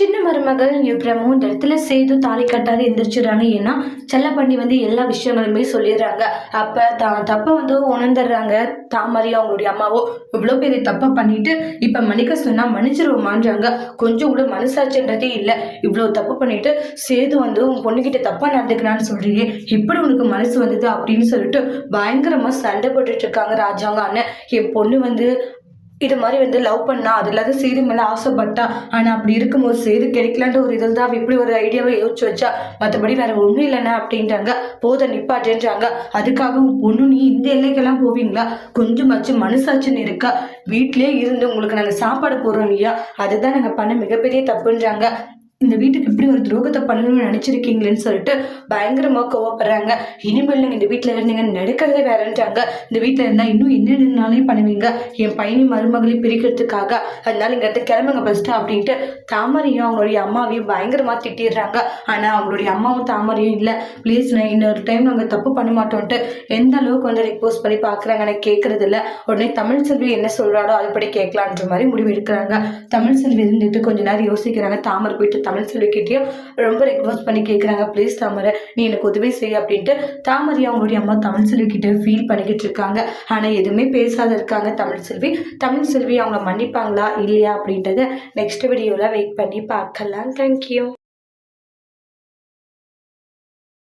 சின்ன மருமகள் இப்புறமும் இந்த இடத்துல சேது தாலி கட்டாது எந்திரிச்சிடறாங்க. ஏன்னா செல்லப்பண்ணி எல்லா விஷயங்களுமே சொல்லிடுறாங்க. அப்ப தான் தப்பை உணர்ந்துடுறாங்க. தாமரையும் அவங்களுடைய அம்மாவோ இவ்வளோ பெரிய தப்பை பண்ணிட்டு இப்ப மன்னிக்க சொன்னா மன்னிச்சிருவோமான்றாங்க. கொஞ்சம் கூட மனசாட்சின்றதே இல்லை. இவ்வளோ தப்பு பண்ணிட்டு சேது உன் பொண்ணுகிட்ட தப்பா நடந்துக்கிறான்னு சொல்றீங்க, எப்படி உனக்கு மனசு வந்தது அப்படின்னு சொல்லிட்டு பயங்கரமா சண்டை போட்டுட்டு இருக்காங்க ராஜாங்க. அண்ணன் என் பொண்ணு இது மாதிரி லவ் பண்ணா, அது இல்லாத சேது மேலே ஆசைப்பட்டா. ஆனால் அப்படி இருக்கும்போது சேது கிடைக்கலான்ற ஒரு இதில் தான் அவள் இப்படி ஒரு ஐடியாவை யோசிச்சு வச்சா. மற்றபடி வேற ஒன்றும் இல்லைண்ணா அப்படின்றாங்க. போத நிப்பாட்டேன்றாங்க. அதுக்காக உன் பொண்ணு நீ இந்த எல்லைக்கெல்லாம் போவீங்களா? கொஞ்சமாச்சும் மனசாட்சின்னு இருக்கா? வீட்டிலே இருந்து உங்களுக்கு நாங்கள் சாப்பாடு போடுறோம் இல்லையா, அதுதான் நாங்கள் பண்ண மிகப்பெரிய தப்புன்றாங்க. இந்த வீட்டுக்கு இப்படி ஒரு துரோகத்தை பண்ணணும்னு நினைச்சிருக்கீங்களேன்னு சொல்லிட்டு பயங்கரமா கோவப்படுறாங்க. இனிமேல் நீங்க இந்த வீட்டுல இருந்தீங்க நடக்கிறதே வேறன்றாங்க. இந்த வீட்டுல இருந்தா இன்னும் என்னென்னாலும் பண்ணுவீங்க, என் பையனி மருமகளையும் பிரிக்கிறதுக்காக. அதனால இங்க இருந்து கிளம்புங்க ஃபர்ஸ்ட் அப்படின்ட்டு தாமரையும் அவங்களுடைய அம்மாவையும் பயங்கரமா திட்டிடுறாங்க. ஆனா அவங்களுடைய அம்மாவும் தாமரையும் இல்லை, ப்ளீஸ் நான் இன்னொரு டைம் நாங்க தப்பு பண்ண மாட்டோம்ட்டு எந்த அளவுக்கு ரிக்வஸ்ட் பண்ணி பாக்குறாங்க. எனக்கு கேட்கறது இல்லை. உடனே தமிழ் செல்வி என்ன சொல்றாடோ அதுபடி கேட்கலான்ற மாதிரி முடிவு எடுக்கிறாங்க. தமிழ் செல்வி இருந்துட்டு கொஞ்ச நேரம் யோசிக்கிறாங்க. தாமரை போயிட்டு தமிழ் செல்விக்கிட்டையும் ரொம்ப ரெக்வஸ்ட் பண்ணி கேட்குறாங்க, ப்ளீஸ் தாமரை நீ எனக்கு உதவி செய்ய அப்படின்ட்டு. தாமரை அவங்களுடைய அம்மா தமிழ் செல்விக்கிட்ட ஃபீல் பண்ணிக்கிட்டு இருக்காங்க. ஆனால் எதுவுமே பேசாத இருக்காங்க தமிழ் செல்வி. தமிழ் செல்வி அவங்க மன்னிப்பாங்களா இல்லையா அப்படின்றத நெக்ஸ்ட் வீடியோவில் வெயிட் பண்ணி பார்க்கலாம். தேங்க்யூ.